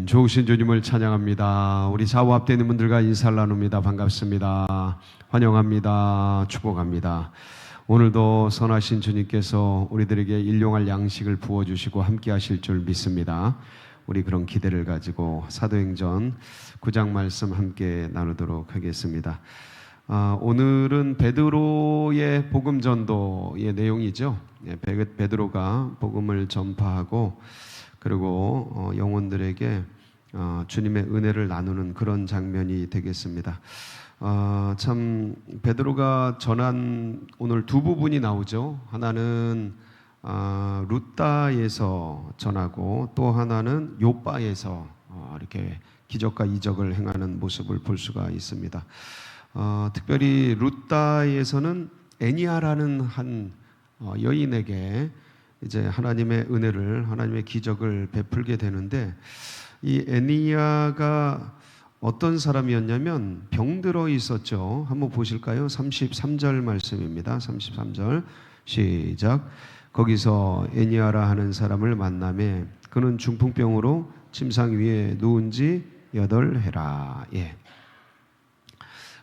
좋으신 주님을 찬양합니다. 우리 좌우 앞에 있는 분들과 인사를 나눕니다. 반갑습니다. 환영합니다. 축복합니다. 오늘도 선하신 주님께서 우리들에게 일용할 양식을 부어주시고 함께 하실 줄 믿습니다. 우리 그런 기대를 가지고 사도행전 9장 말씀 함께 나누도록 하겠습니다. 오늘은 베드로의 복음 전도의 내용이죠. 베드로가 복음을 전파하고 그리고 영혼들에게 주님의 은혜를 나누는 그런 장면이 되겠습니다. 참 베드로가 전한 오늘 두 부분이 나오죠. 하나는 루다에서 전하고 또 하나는 요빠에서 이렇게 기적과 이적을 행하는 모습을 볼 수가 있습니다. 특별히 루다에서는 애니아라는 한 여인에게 이제 하나님의 은혜를, 하나님의 기적을 베풀게 되는데, 이 애니아가 어떤 사람이었냐면 병들어 있었죠. 한번 보실까요? 33절 말씀입니다. 33절 시작. 거기서 애니아라 하는 사람을 만나매 그는 중풍병으로 침상 위에 누운 지 8해라.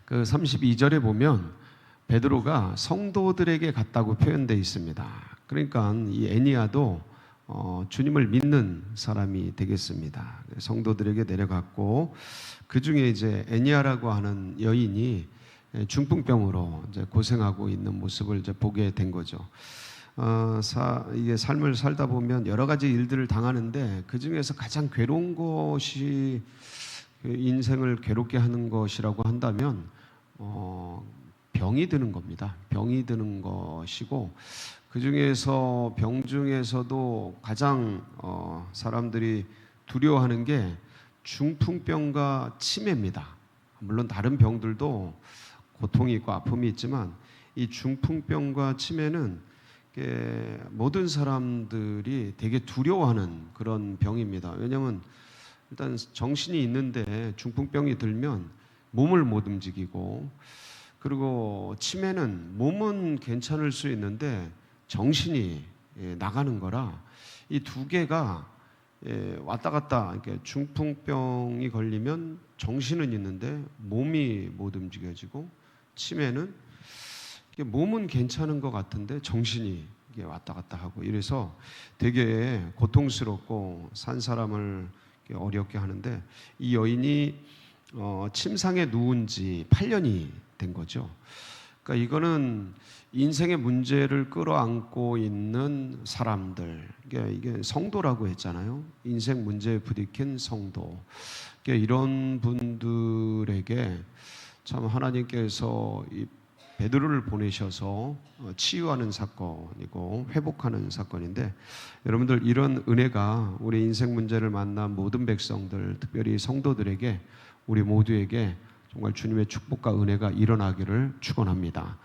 그 32절에 보면 베드로가 성도들에게 갔다고 표현되어 있습니다. 그러니까 이 애니아도 주님을 믿는 사람이 되겠습니다. 성도들에게 내려갔고 그 중에 이제 애니아라고 하는 여인이 중풍병으로 이제 고생하고 있는 모습을 이제 보게 된 거죠. 이게 삶을 살다 보면 여러 가지 일들을 당하는데 그 중에서 가장 괴로운 것이 인생을 괴롭게 하는 것이라고 한다면 병이 드는 겁니다. 병이 드는 것이고 그 중에서 병 중에서도 가장 사람들이 두려워하는 게 중풍병과 치매입니다. 물론 다른 병들도 고통이 있고 아픔이 있지만 이 중풍병과 치매는 모든 사람들이 되게 두려워하는 그런 병입니다. 왜냐하면 일단 정신이 있는데 중풍병이 들면 몸을 못 움직이고, 그리고 치매는 몸은 괜찮을 수 있는데 정신이 나가는 거라 이 두 개가 왔다 갔다. 이렇게 중풍병이 걸리면 정신은 있는데 몸이 못 움직여지고, 치매는 몸은 괜찮은 것 같은데 정신이 왔다 갔다 하고, 이래서 되게 고통스럽고 산 사람을 어렵게 하는데, 이 여인이 침상에 누운 지 8년이 된 거죠. 그러니까 이거는 인생의 문제를 끌어안고 있는 사람들, 이게 성도라고 했잖아요. 인생 문제에 부딪힌 성도. 이런 분들에게 참 하나님께서 이 베드로를 보내셔서 치유하는 사건이고 회복하는 사건인데, 여러분들 이런 은혜가 우리 인생 문제를 만난 모든 백성들, 특별히 성도들에게, 우리 모두에게 정말 주님의 축복과 은혜가 일어나기를 축원합니다.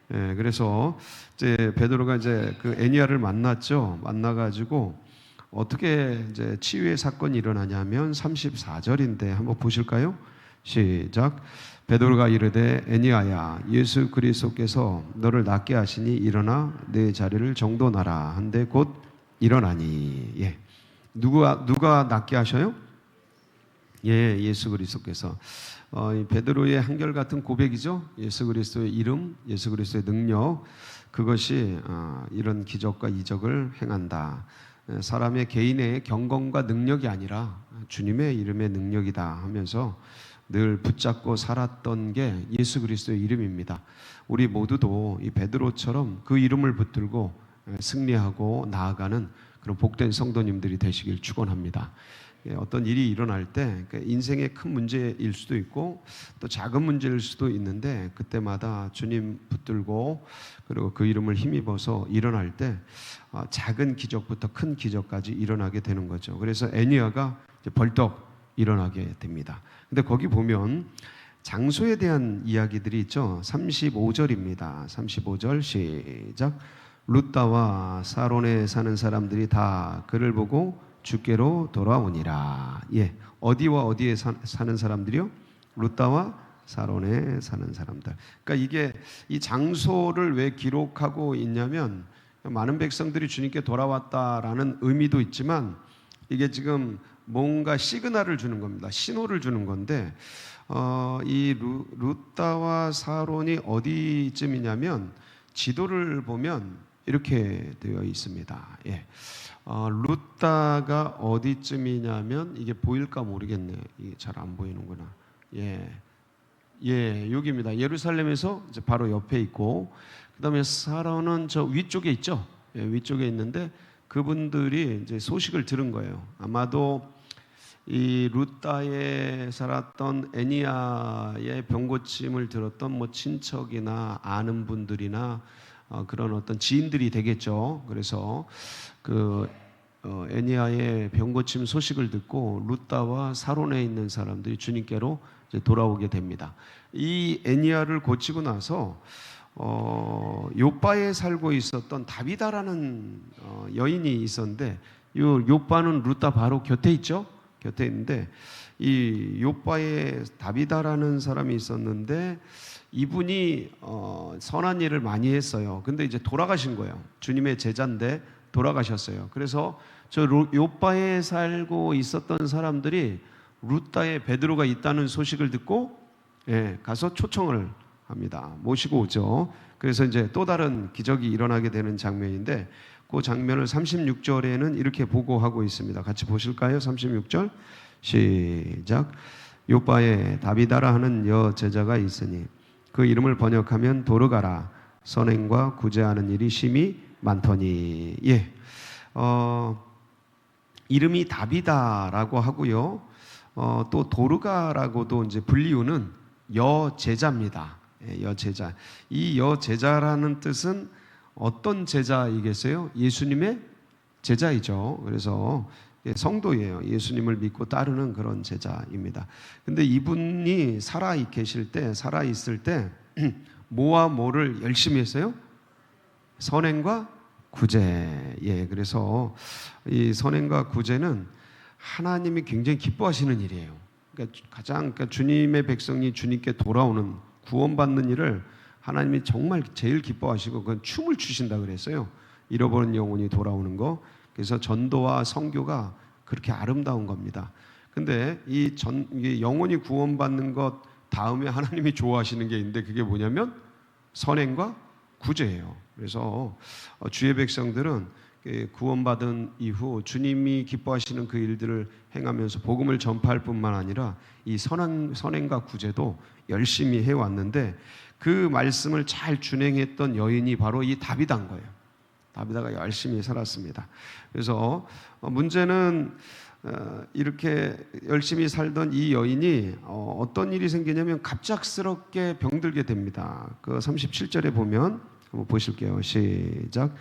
그래서 이제 베드로가 이제 그 애니아를 만났죠. 만나가지고 어떻게 이제 치유의 사건이 일어나냐면 34절인데 한번 보실까요? 시작. 베드로가 이르되 애니아야, 예수 그리스도께서 너를 낫게 하시니 일어나 내 자리를 정돈하라 한데 곧 일어나니. 누가 낫게 하셔요? 예수 그리스도께서. 베드로의 한결같은 고백이죠. 예수 그리스도의 이름, 예수 그리스도의 능력, 그것이 이런 기적과 이적을 행한다. 사람의 개인의 경건과 능력이 아니라 주님의 이름의 능력이다 하면서 늘 붙잡고 살았던 게 예수 그리스도의 이름입니다. 우리 모두도 이 베드로처럼 그 이름을 붙들고 승리하고 나아가는 그런 복된 성도님들이 되시길 축원합니다. 어떤 일이 일어날 때 인생의 큰 문제일 수도 있고 또 작은 문제일 수도 있는데, 그때마다 주님 붙들고 그리고 그 이름을 힘입어서 일어날 때 작은 기적부터 큰 기적까지 일어나게 되는 거죠. 그래서 애니아가 벌떡 일어나게 됩니다. 근데 거기 보면 장소에 대한 이야기들이 있죠. 35절입니다. 35절 시작. 루다와 사론에 사는 사람들이 다 그를 보고 주께로 돌아오니라. 어디와 어디에 사는 사람들이요? 루다와 사론에 사는 사람들. 그러니까 이게 이 장소를 왜 기록하고 있냐면, 많은 백성들이 주님께 돌아왔다라는 의미도 있지만, 이게 지금 뭔가 시그널을 주는 겁니다. 신호를 주는 건데 이 룻다와 사론이 어디쯤이냐면 지도를 보면 이렇게 되어 있습니다. 예. 룻다가 어디쯤이냐면 이게 보일까 모르겠네요. 이게 잘 안 보이는구나. 예. 예, 여기입니다. 예루살렘에서 이제 바로 옆에 있고, 그다음에 사론은 저 위쪽에 있죠. 예, 위쪽에 있는데 그분들이 이제 소식을 들은 거예요. 아마도 이 룻다에 살았던 애니야의 병고침을 들었던 뭐 친척이나 아는 분들이나 그런 어떤 지인들이 되겠죠. 그래서 그 애니야의 병고침 소식을 듣고 룻다와 사론에 있는 사람들이 주님께로 이제 돌아오게 됩니다. 이 애니야를 고치고 나서 요바에 살고 있었던 다비다라는 여인이 있었는데, 이 요바는 룻다 바로 곁에 있죠. 곁에 있는데 이 요바에 다비다라는 사람이 있었는데 이분이 선한 일을 많이 했어요. 근데 이제 돌아가신 거예요. 주님의 제자인데 돌아가셨어요. 그래서 저 요바에 살고 있었던 사람들이 룻다에 베드로가 있다는 소식을 듣고 가서 초청을 합니다. 모시고 오죠. 그래서 이제 또 다른 기적이 일어나게 되는 장면인데, 그 장면을 36절에는 이렇게 보고하고 있습니다. 같이 보실까요? 36절 시작. 요바에 다비다라 하는 여제자가 있으니 그 이름을 번역하면 도르가라. 선행과 구제하는 일이 심히 많더니. 예, 이름이 다비다라고 하고요. 또 도르가라고도 이제 불리우는 여제자입니다. 예, 여제자. 이 여제자라는 뜻은 어떤 제자이겠어요? 예수님의 제자이죠. 그래서 성도예요. 예수님을 믿고 따르는 그런 제자입니다. 근데 이분이 살아 있을 때 뭐와 뭐를 열심히 했어요? 선행과 구제. 예, 그래서 이 선행과 구제는 하나님이 굉장히 기뻐하시는 일이에요. 그러니까 주님의 백성이 주님께 돌아오는, 구원받는 일을 하나님이 정말 제일 기뻐하시고 그건 춤을 추신다 그랬어요. 잃어버린 영혼이 돌아오는 거. 그래서 전도와 선교가 그렇게 아름다운 겁니다. 근데 이 영혼이 구원받는 것 다음에 하나님이 좋아하시는 게 있는데, 그게 뭐냐면 선행과 구제예요. 그래서 주의 백성들은 구원받은 이후 주님이 기뻐하시는 그 일들을 행하면서 복음을 전파할 뿐만 아니라 이 선행과 구제도 열심히 해왔는데, 그 말씀을 잘 준행했던 여인이 바로 이 다비다인 거예요. 다비다가 열심히 살았습니다. 그래서 문제는 이렇게 열심히 살던 이 여인이 어떤 일이 생기냐면 갑작스럽게 병들게 됩니다. 그 37절에 보면 한번 보실게요. 시작.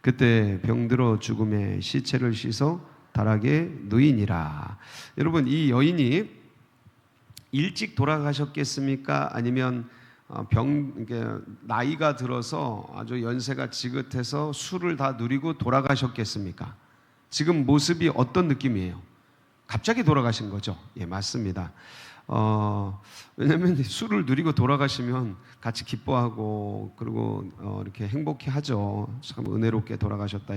그때 병들어 죽음에 시체를 씻어 다락에 누이니라. 여러분, 이 여인이 일찍 돌아가셨겠습니까? 아니면 나이가 들어서 아주 연세가 지긋해서 술을 다 누리고 돌아가셨겠습니까? 지금 모습이 어떤 느낌이에요? 갑자기 돌아가신 거죠? 예, 맞습니다. 왜냐하면 술을 누리고 돌아가시면 같이 기뻐하고 그리고 이렇게 행복해하죠. 참 은혜롭게 돌아가셨다.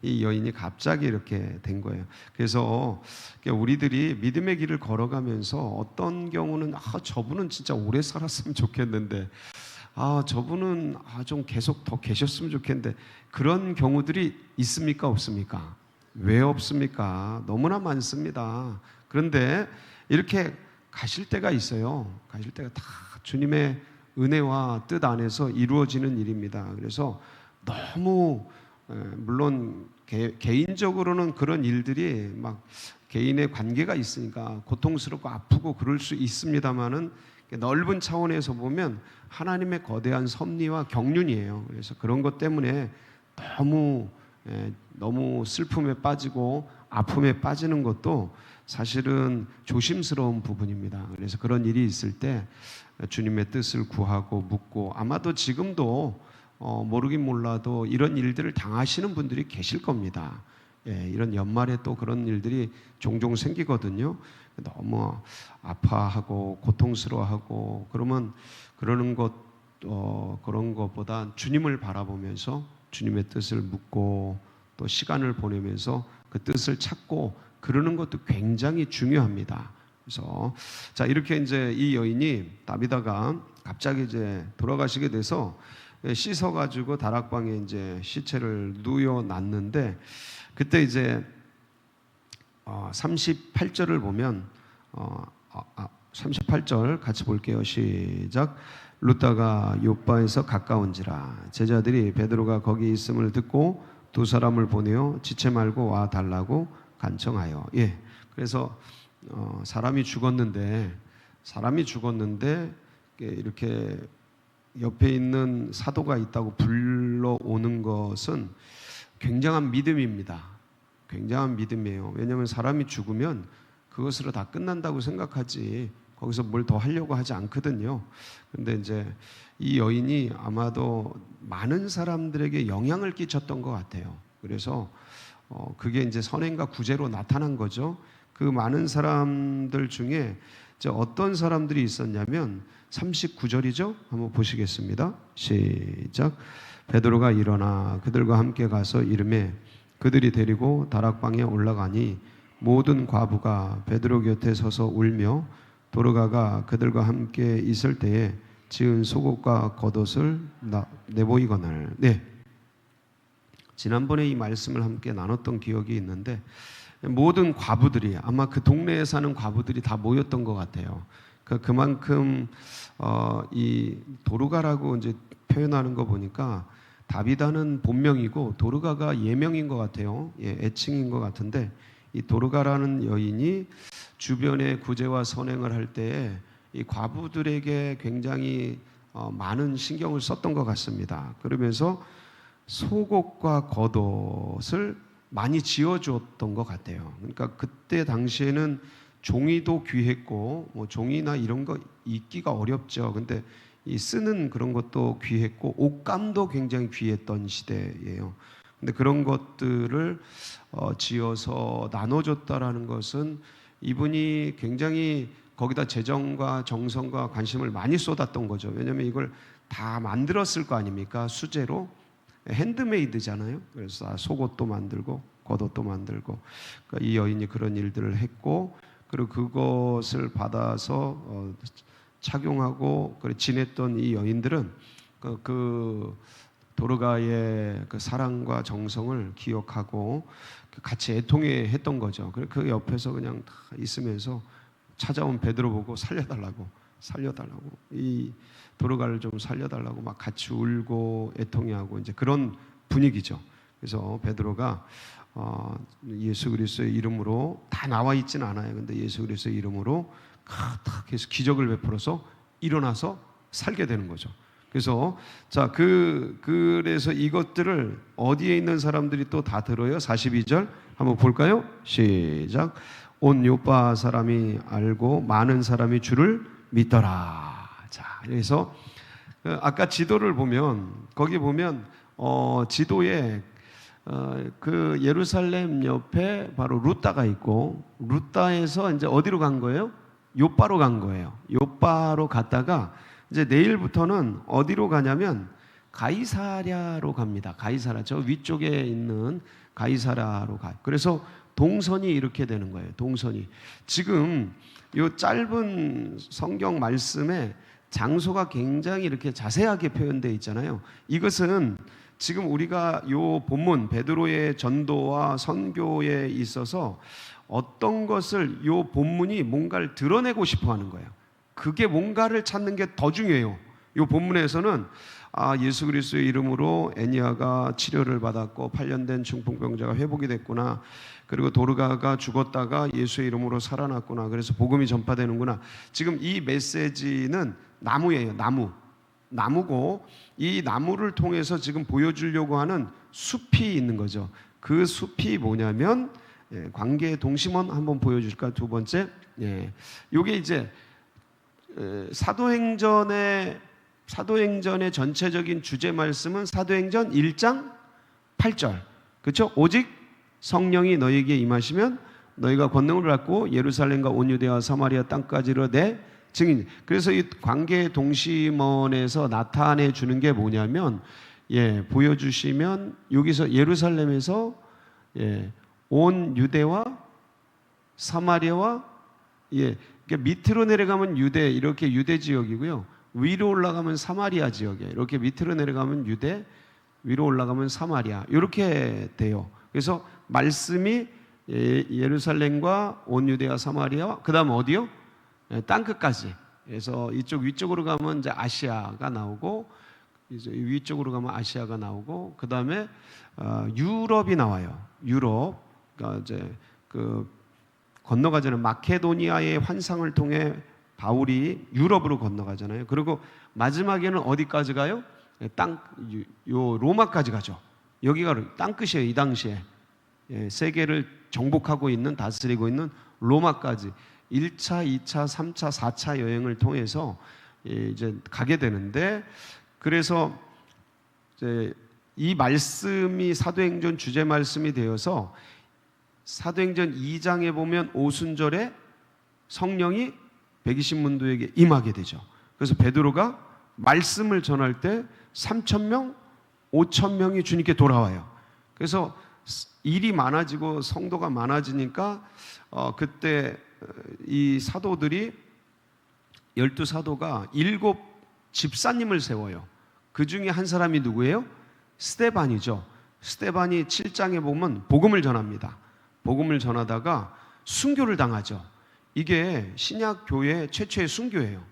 이 여인이 갑자기 이렇게 된 거예요. 그래서 우리들이 믿음의 길을 걸어가면서 어떤 경우는 저분은 진짜 오래 살았으면 좋겠는데, 저분은 좀 계속 더 계셨으면 좋겠는데, 그런 경우들이 있습니까? 없습니까? 왜 없습니까? 너무나 많습니다. 그런데 이렇게 가실 때가 있어요. 가실 때가 다 주님의 은혜와 뜻 안에서 이루어지는 일입니다. 그래서 너무 물론 개인적으로는 그런 일들이 막 개인의 관계가 있으니까 고통스럽고 아프고 그럴 수 있습니다만은, 넓은 차원에서 보면 하나님의 거대한 섭리와 경륜이에요. 그래서 그런 것 때문에 너무 슬픔에 빠지고 아픔에 빠지는 것도 사실은 조심스러운 부분입니다. 그래서 그런 일이 있을 때 주님의 뜻을 구하고 묻고, 아마도 지금도 모르긴 몰라도 이런 일들을 당하시는 분들이 계실 겁니다. 예, 이런 연말에 또 그런 일들이 종종 생기거든요. 너무 아파하고 고통스러워하고 그러면 그런 것보다 주님을 바라보면서 주님의 뜻을 묻고 또 시간을 보내면서 그 뜻을 찾고 그러는 것도 굉장히 중요합니다. 그래서 자, 이렇게 이제 이 여인이 다비다가 갑자기 이제 돌아가시게 돼서 씻어가지고 다락방에 이제 시체를 누워 놨는데, 그때 이제 38절을 보면 38절 같이 볼게요. 시작. 루다가 요바에서 가까운지라 제자들이 베드로가 거기 있음을 듣고 두 사람을 보내어 지체 말고 와 달라고 간청하여. 예. 그래서 사람이 죽었는데 이렇게 옆에 있는 사도가 있다고 불러오는 것은 굉장한 믿음입니다. 굉장한 믿음이에요. 왜냐하면 사람이 죽으면 그것으로 다 끝난다고 생각하지 거기서 뭘 더 하려고 하지 않거든요. 그런데 이제 이 여인이 아마도 많은 사람들에게 영향을 끼쳤던 것 같아요. 그래서 그게 이제 선행과 구제로 나타난 거죠. 그 많은 사람들 중에 이제 어떤 사람들이 있었냐면 39절이죠. 한번 보시겠습니다. 시작. 베드로가 일어나 그들과 함께 가서 이르매 그들이 데리고 다락방에 올라가니 모든 과부가 베드로 곁에 서서 울며 도르가가 그들과 함께 있을 때에 지은 속옷과 겉옷을 내보이거늘. 네. 지난번에 이 말씀을 함께 나눴던 기억이 있는데 모든 과부들이 아마 그 동네에 사는 과부들이 다 모였던 것 같아요. 그만큼 이 도르가라고 이제 표현하는 거 보니까 다비다는 본명이고 도르가가 예명인 것 같아요. 예, 애칭인 것 같은데 이 도르가라는 여인이 주변의 구제와 선행을 할 때에 이 과부들에게 굉장히 많은 신경을 썼던 것 같습니다. 그러면서 속옷과 겉옷을 많이 지어주었던 것 같아요. 그러니까 그때 당시에는 종이도 귀했고 뭐 종이나 이런 거 입기가 어렵죠. 근데 이 쓰는 그런 것도 귀했고 옷감도 굉장히 귀했던 시대예요. 근데 그런 것들을 지어서 나눠줬다라는 것은 이분이 굉장히 거기다 재정과 정성과 관심을 많이 쏟았던 거죠. 왜냐하면 이걸 다 만들었을 거 아닙니까? 수제로 핸드메이드잖아요. 그래서 속옷도 만들고 겉옷도 만들고 그러니까 이 여인이 그런 일들을 했고 그리고 그것을 받아서 착용하고 지냈던 이 여인들은 그 도르가의 그 사랑과 정성을 기억하고 같이 애통해했던 거죠. 그 옆에서 그냥 다 있으면서 찾아온 베드로 보고 살려달라고 이 도르가를 좀 살려달라고 막 같이 울고 애통해하고 이제 그런 분위기죠. 그래서 베드로가 예수 그리스도의 이름으로 다 나와 있지는 않아요. 근데 예수 그리스도의 이름으로 탁 해서 기적을 베풀어서 일어나서 살게 되는 거죠. 그래서 자, 그래서 이것들을 어디에 있는 사람들이 또 다 들어요? 42절 한번 볼까요? 시작. 온 요파 사람이 알고 많은 사람이 주를 믿더라. 자, 그래서 아까 지도를 보면 거기 보면 지도에 그 예루살렘 옆에 바로 루다가 있고 루다에서 이제 어디로 간 거예요? 요바로 간 거예요. 요바로 갔다가 이제 내일부터는 어디로 가냐면 가이사랴로 갑니다. 가이사랴 저 위쪽에 있는 가이사랴로 가요. 그래서 동선이 이렇게 되는 거예요. 동선이 지금 요 짧은 성경 말씀에 장소가 굉장히 이렇게 자세하게 표현되어 있잖아요. 이것은 지금 우리가 요 본문 베드로의 전도와 선교에 있어서 어떤 것을 요 본문이 뭔가를 드러내고 싶어 하는 거예요. 그게 뭔가를 찾는 게 더 중요해요. 요 본문에서는 예수 그리스도의 이름으로 애니아가 치료를 받았고 8년 된 중풍병자가 회복이 됐구나. 그리고 도르가가 죽었다가 예수의 이름으로 살아났구나. 그래서 복음이 전파되는구나. 지금 이 메시지는 나무예요. 나무고 이 나무를 통해서 지금 보여주려고 하는 숲이 있는 거죠. 그 숲이 뭐냐면 관계 동심원 한번 보여줄까? 두 번째, 이게 이제 사도행전의 전체적인 주제 말씀은 사도행전 1장 8절, 그렇죠? 오직 성령이 너희에게 임하시면 너희가 권능을 받고 예루살렘과 온 유대와 사마리아 땅까지로 내 증인. 그래서 이 관계 동심원에서 나타내 주는 게 뭐냐면, 보여주시면 여기서 예루살렘에서 온 유대와 사마리아와 그러니까 밑으로 내려가면 유대, 이렇게 유대 지역이고요. 위로 올라가면 사마리아 지역에, 이렇게 밑으로 내려가면 유대, 위로 올라가면 사마리아, 이렇게 돼요. 그래서 말씀이 예루살렘과 온 유대와 사마리아, 그다음 어디요? 땅 끝까지. 그래서 이쪽 위쪽으로 가면 이제 아시아가 나오고, 이제 위쪽으로 가면 아시아가 나오고, 그다음에 유럽이 나와요. 유럽, 그러니까 이제 건너가잖아요. 마케도니아의 환상을 통해 바울이 유럽으로 건너가잖아요. 그리고 마지막에는 어디까지 가요? 로마까지 가죠. 여기가 땅 끝이에요. 이 당시에 세계를 정복하고 있는, 다스리고 있는 로마까지 1차, 2차, 3차, 4차 여행을 통해서 이제 가게 되는데, 그래서 이제 이 말씀이 사도행전 주제 말씀이 되어서 사도행전 2장에 보면 오순절에 성령이 120문도에게 임하게 되죠. 그래서 베드로가 말씀을 전할 때 3,000명, 5,000명이 주님께 돌아와요. 그래서 일이 많아지고 성도가 많아지니까 그때 이 사도들이 12사도가 7 집사님을 세워요. 그 중에 한 사람이 누구예요? 스데반이죠. 스데반이 7장에 보면 복음을 전합니다. 복음을 전하다가 순교를 당하죠. 이게 신약 교회 최초의 순교예요.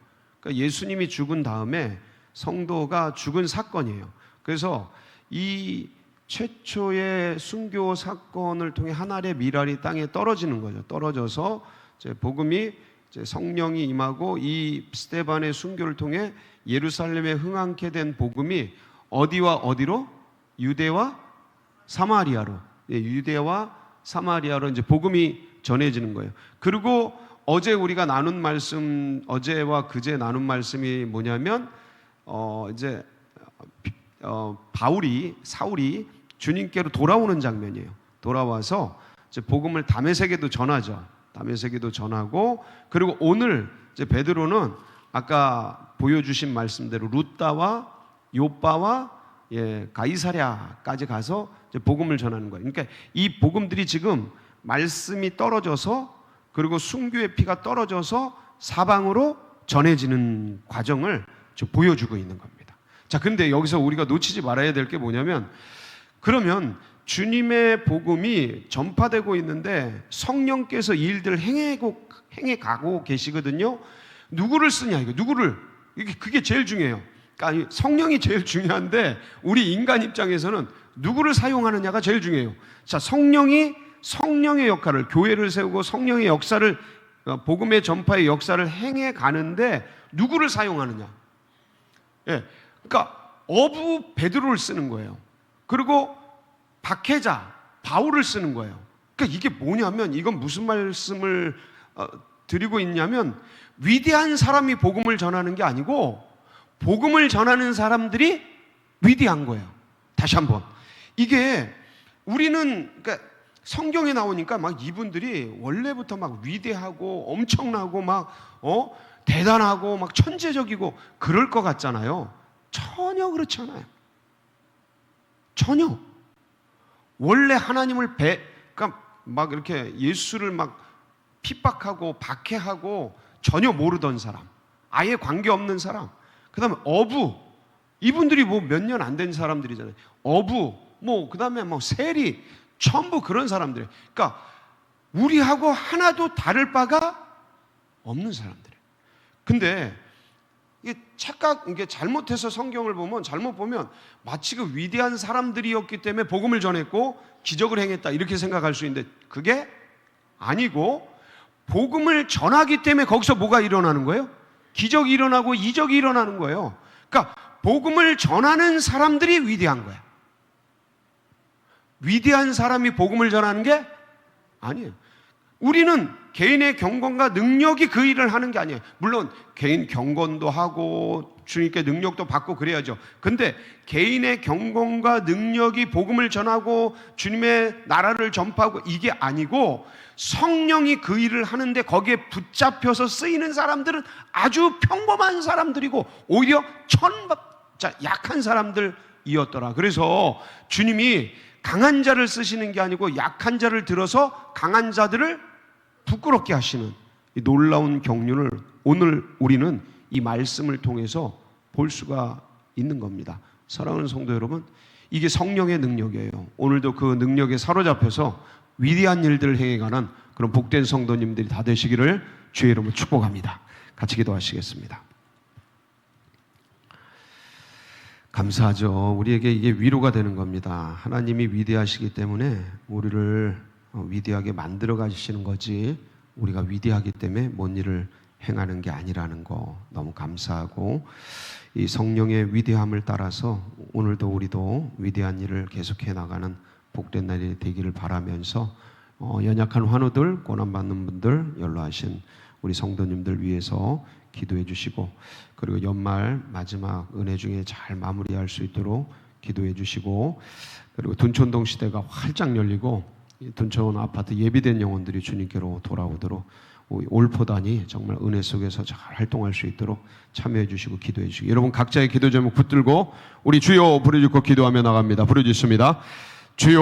그러니까 예수님이 죽은 다음에 성도가 죽은 사건이에요. 그래서 이 최초의 순교 사건을 통해 하늘의 미랄이 땅에 떨어지는 거죠. 떨어져서 이제 복음이, 이제 성령이 임하고 이 스데반의 순교를 통해 예루살렘에 흥황케 된 복음이 어디와 어디로? 유대와 사마리아로, 유대와 사마리아로 이제 복음이 전해지는 거예요. 그리고 어제 우리가 나눈 말씀, 어제와 그제 나눈 말씀이 뭐냐면 이제 사울이 주님께로 돌아오는 장면이에요. 돌아와서 이제 복음을 다메섹에도 전하죠. 다메섹에도 전하고, 그리고 오늘 이제 베드로는 아까 보여주신 말씀대로 루다와 요빠와 가이사랴까지 가서 이제 복음을 전하는 거예요. 그러니까 이 복음들이 지금 말씀이 떨어져서, 그리고 순교의 피가 떨어져서 사방으로 전해지는 과정을 보여주고 있는 겁니다. 자, 근데 여기서 우리가 놓치지 말아야 될 게 뭐냐면, 그러면 주님의 복음이 전파되고 있는데 성령께서 이 일들을 행해가고 계시거든요. 누구를 쓰냐, 이거 누구를, 그게 제일 중요해요. 그러니까 성령이 제일 중요한데 우리 인간 입장에서는 누구를 사용하느냐가 제일 중요해요. 자, 성령의 역할을, 교회를 세우고 성령의 역사를, 복음의 전파의 역사를 행해 가는데 누구를 사용하느냐? 그러니까 어부 베드로를 쓰는 거예요. 그리고 박해자 바울을 쓰는 거예요. 그러니까 이게 뭐냐면, 이건 무슨 말씀을 드리고 있냐면, 위대한 사람이 복음을 전하는 게 아니고 복음을 전하는 사람들이 위대한 거예요. 다시 한번, 이게 우리는 그러니까 성경에 나오니까 막 이분들이 원래부터 막 위대하고 엄청나고 막 대단하고 막 천재적이고 그럴 것 같잖아요. 전혀 그렇지 않아요. 전혀. 원래 하나님을 그러니까 막 이렇게 예수를 막 핍박하고 박해하고 전혀 모르던 사람, 아예 관계없는 사람, 그 다음에 어부, 이분들이 뭐 몇 년 안 된 사람들이잖아요. 어부, 그 다음에 세리, 전부 그런 사람들. 그러니까 우리하고 하나도 다를 바가 없는 사람들이에요. 근데 이게 잘못해서 성경을 보면, 잘못 보면 마치 그 위대한 사람들이었기 때문에 복음을 전했고 기적을 행했다 이렇게 생각할 수 있는데, 그게 아니고 복음을 전하기 때문에 거기서 뭐가 일어나는 거예요? 기적이 일어나고 이적이 일어나는 거예요. 그러니까 복음을 전하는 사람들이 위대한 거야. 위대한 사람이 복음을 전하는 게 아니에요. 우리는 개인의 경건과 능력이 그 일을 하는 게 아니에요. 물론 개인 경건도 하고 주님께 능력도 받고 그래야죠. 근데 개인의 경건과 능력이 복음을 전하고 주님의 나라를 전파하고 이게 아니고, 성령이 그 일을 하는데 거기에 붙잡혀서 쓰이는 사람들은 아주 평범한 사람들이고 오히려 약한 사람들이었더라. 그래서 주님이 강한 자를 쓰시는 게 아니고 약한 자를 들어서 강한 자들을 부끄럽게 하시는 이 놀라운 경륜을 오늘 우리는 이 말씀을 통해서 볼 수가 있는 겁니다. 사랑하는 성도 여러분, 이게 성령의 능력이에요. 오늘도 그 능력에 사로잡혀서 위대한 일들을 행해가는 그런 복된 성도님들이 다 되시기를 주의 이름으로 축복합니다. 같이 기도하시겠습니다. 감사하죠. 우리에게 이게 위로가 되는 겁니다. 하나님이 위대하시기 때문에 우리를 위대하게 만들어 가시는 거지, 우리가 위대하기 때문에 뭔 일을 행하는 게 아니라는 거 너무 감사하고, 이 성령의 위대함을 따라서 오늘도 우리도 위대한 일을 계속해 나가는 복된 날이 되기를 바라면서 연약한 환우들, 고난받는 분들, 연로하신 우리 성도님들 위해서 기도해 주시고, 그리고 연말 마지막 은혜 중에 잘 마무리할 수 있도록 기도해 주시고, 그리고 둔촌동 시대가 활짝 열리고 둔촌 아파트 예비된 영혼들이 주님께로 돌아오도록 올포단이 정말 은혜 속에서 잘 활동할 수 있도록 참여해 주시고 기도해 주시고, 여러분 각자의 기도 제목 붙들고 우리 주여 부르짖고 기도하며 나갑니다. 부르짖습니다. 주여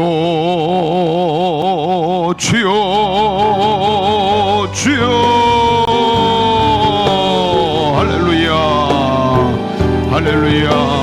주여 주여. 할렐루야 할렐루야.